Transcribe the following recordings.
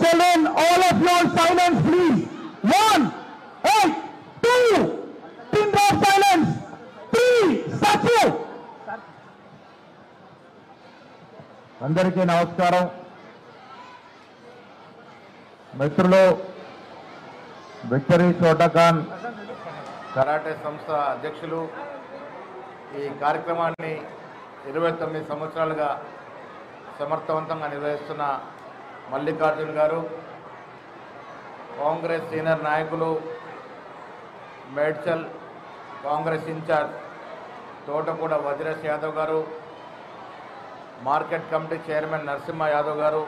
Children, all of you on silence, please. 1, 8, 2, pin drop silence. 3, Satya. అందరికీ నమస్కారం. మిత్రులు, victory చోటకాన్ karate సంస్థ అధ్యక్షులు, ఈ కార్యక్రమాన్ని 29 సంవత్సరాలుగా సమర్థవంతంగా నిర్వహిస్తున్న మల్లికార్జున్ గారు, కాంగ్రెస్ సీనియర్ నాయకులు, మేడ్చల్ కాంగ్రెస్ ఇన్ఛార్జ్ తోటకూడ వజ్రేష్ యాదవ్ గారు, market committee chairman Narasimha Yadav గారు,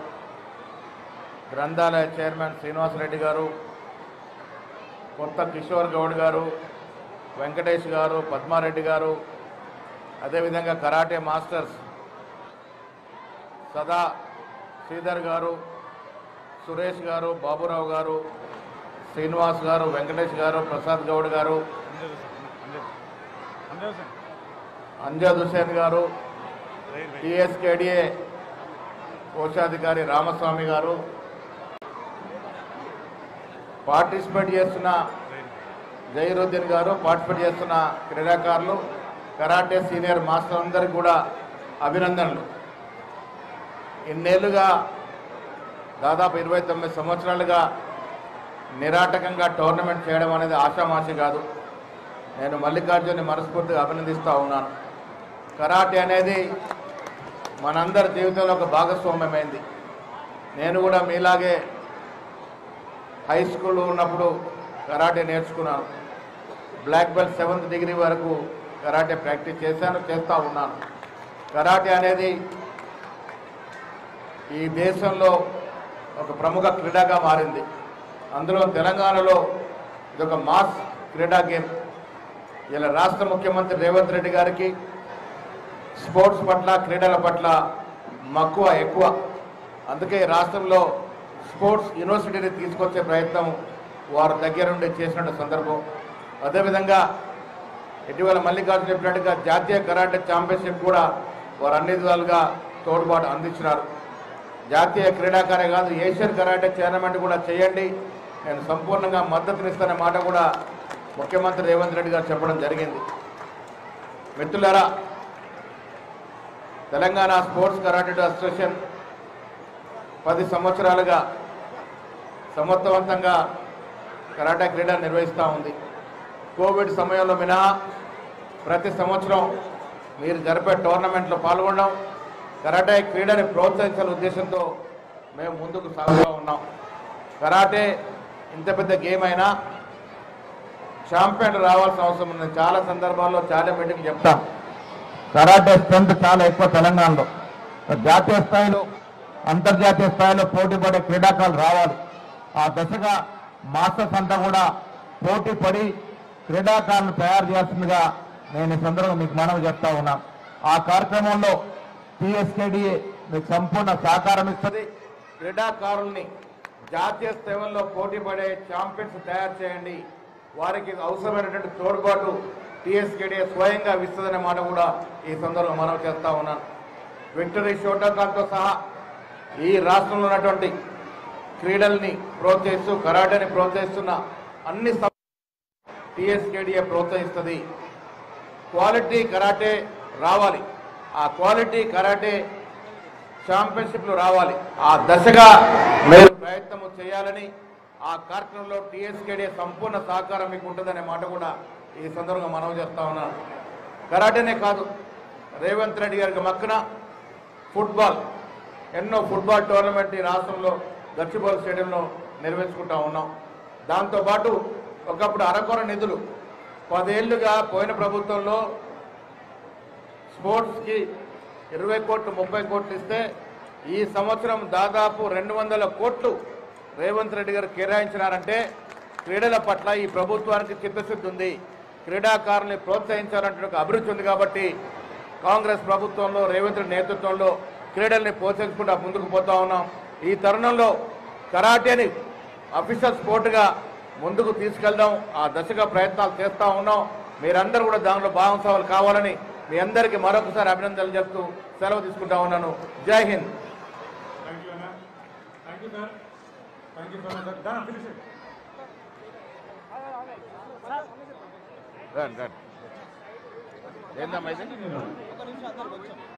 గ్రంథాలయ చైర్మన్ శ్రీనివాసరెడ్డి గారు, కొత్త కిషోర్ గౌడ్ గారు, వెంకటేష్ గారు, పద్మారెడ్డి గారు, అదేవిధంగా కరాటే మాస్టర్స్ సదా శ్రీధర్ గారు, సురేష్ గారు, బాబురావు గారు, శ్రీనివాస్ గారు, వెంకటేష్ గారు, ప్రసాద్ గౌడ్ గారు, అంజద్ హుసేన్ గారు, టీఎస్కేడిఏ కోశాధికారి రామస్వామి గారు, పార్టిసిపేట్ చేస్తున్న జైరుద్దీన్ గారు, పార్టిసిపేట్ చేస్తున్న క్రీడాకారులు, కరాటే సీనియర్ మాస్టర్ అందరికీ కూడా అభినందనలు. ఇన్నేళ్లుగా దాదాపు 29 సంవత్సరాలుగా నిరాటకంగా టోర్నమెంట్ చేయడం అనేది ఆషామాషి కాదు. నేను మల్లికార్జున్ని మనస్ఫూర్తిగా అభినందిస్తూ ఉన్నాను. కరాటే అనేది మనందరి జీవితంలో ఒక భాగస్వామ్యమైంది. నేను కూడా మీలాగే హై స్కూల్లో ఉన్నప్పుడు కరాటే నేర్చుకున్నాను. బ్లాక్ బెల్ట్ 7th డిగ్రీ వరకు కరాటే ప్రాక్టీస్ చేస్తూ ఉన్నాను. కరాటే అనేది ఈ దేశంలో ఒక ప్రముఖ క్రీడగా మారింది. అందులో తెలంగాణలో ఇదొక మాస్ క్రీడా గేమ్. ఇలా రాష్ట్ర ముఖ్యమంత్రి రేవంత్ రెడ్డి గారికి స్పోర్ట్స్ పట్ల, క్రీడల పట్ల మక్కువ ఎక్కువ. అందుకే రాష్ట్రంలో స్పోర్ట్స్ యూనివర్సిటీని తీసుకొచ్చే ప్రయత్నం వారు దగ్గర నుండి చేసిన సందర్భం. అదేవిధంగా ఇటీవల మల్లికార్జున చెప్పినట్టుగా జాతీయ కరాటే ఛాంపియన్షిప్ కూడా వారు అన్ని విధాలుగా తోడ్పాటు అందించినారు. జాతీయ క్రీడాకారే కాదు, ఏషియన్ కరాటే టోర్నమెంట్ కూడా చేయండి, నేను సంపూర్ణంగా మద్దతునిస్తానే మాట కూడా ముఖ్యమంత్రి రేవంత్ రెడ్డి గారు చెప్పడం జరిగింది. మిత్రులారా, తెలంగాణ స్పోర్ట్స్ కరాటే అసోసియేషన్ 10 సంవత్సరాలుగా సమర్థవంతంగా కరాటే క్రీడ నిర్వహిస్తూ ఉంది. కోవిడ్ సమయంలో మినహా ప్రతి సంవత్సరం మీరు జరిపే టోర్నమెంట్లో పాల్గొనడం, కరాటే క్రీడని ప్రోత్సహించాలనే ఉద్దేశంతో మేము ముందుకు సాగుతూ ఉన్నాం. కరాటే ఇంత పెద్ద గేమ్ అయినా ఛాంపియన్లు రావాల్సిన అవసరం ఉంది. చాలా సందర్భాల్లో చాలా మీటింగ్ చెప్తాం. కరాటే స్ట్రెంత్ చాలా ఎక్కువ తెలంగాణలో. జాతీయ స్థాయిలో, అంతర్జాతీయ స్థాయిలో పోటీ పడే క్రీడాకారులు రావాలి. ఆ దశగా మాస్టర్స్ అంతా కూడా పోటీ పడి క్రీడాకారులను తయారు చేస్తుందిగా నేను ఈ సందర్భంగా మీకు మనవి చెప్తా ఉన్నాను. ఆ కార్యక్రమంలో టీఎస్కేడిఏ మీకు సంపూర్ణ సహకారం ఇస్తుంది. క్రీడాకారుల్ని జాతీయ స్థాయిలో పోటీ పడే ఛాంపియన్స్ తయారు చేయండి, వారికి అవసరమైనటువంటి తోడ్పాటు టీఎస్కేడిఏ స్వయంగా ఇస్తుందనే మాట కూడా ఈ సందర్భంగా మనవి చేస్తూ ఉన్నాను. విక్టరీ షోటోకాన్తో సహా ఈ రాష్ట్రంలో ఉన్నటువంటి క్రీడల్ని ప్రోత్సహిస్తూ, కరాటేని ప్రోత్సహిస్తున్న అన్ని టీఎస్కేడిఏ ప్రోత్సహిస్తుంది. క్వాలిటీ కరాటే రావాలి, ఆ క్వాలిటీ కరాటే ఛాంపియన్షిప్లు రావాలి. ఆ దశగా మీరు ప్రయత్నం చేయాలని, ఆ కార్యక్రమంలో టీఎస్కేడిఏ సంపూర్ణ సహకారం మీకు ఉంటుందనే మాట కూడా ఈ సందర్భంగా మనవి చేస్తా ఉన్నాను. కరాటేనే కాదు, రేవంత్ రెడ్డి గారికి మక్కున ఫుట్బాల్, ఎన్నో ఫుట్బాల్ టోర్నమెంట్ ఈ రాష్ట్రంలో గచ్చిబౌలి స్టేడియంలో నిర్వహించుకుంటా ఉన్నాం. దాంతోపాటు ఒకప్పుడు అరకొర నిధులు 10 ఏళ్లుగా పోయిన ప్రభుత్వంలో స్పోర్ట్స్కి 20 కోట్లు 30 కోట్లు ఇస్తే ఈ సంవత్సరం దాదాపు 200 కోట్లు రేవంత్ రెడ్డి గారు కేటాయించినారంటే క్రీడల పట్ల ఈ ప్రభుత్వానికి చిత్తశుద్ధి ఉంది. క్రీడాకారుల్ని ప్రోత్సహించాలంటే ఒక అభిరుచి ఉంది. కాబట్టి కాంగ్రెస్ ప్రభుత్వంలో రేవంత్ రెడ్డి నేతృత్వంలో క్రీడల్ని ప్రోత్సహించుకుంటూ ముందుకు పోతా ఉన్నాం. ఈ తరుణంలో కరాటేని అఫీషియల్ స్పోర్ట్గా ముందుకు తీసుకెళ్దాం, ఆ దశగా ప్రయత్నాలు చేస్తూ ఉన్నాం. మీరందరూ కూడా దానిలో భాగస్వాములు కావాలని మీ అందరికీ మరొకసారి అభినందనలు చెప్తూ సెలవు తీసుకుంటా ఉన్నాను. జై Hind. you, sir. Thank you so much, sir. Done, finish it. ఏందమ్మా ఇది ఒక నిమిషం అందరు కొంచెం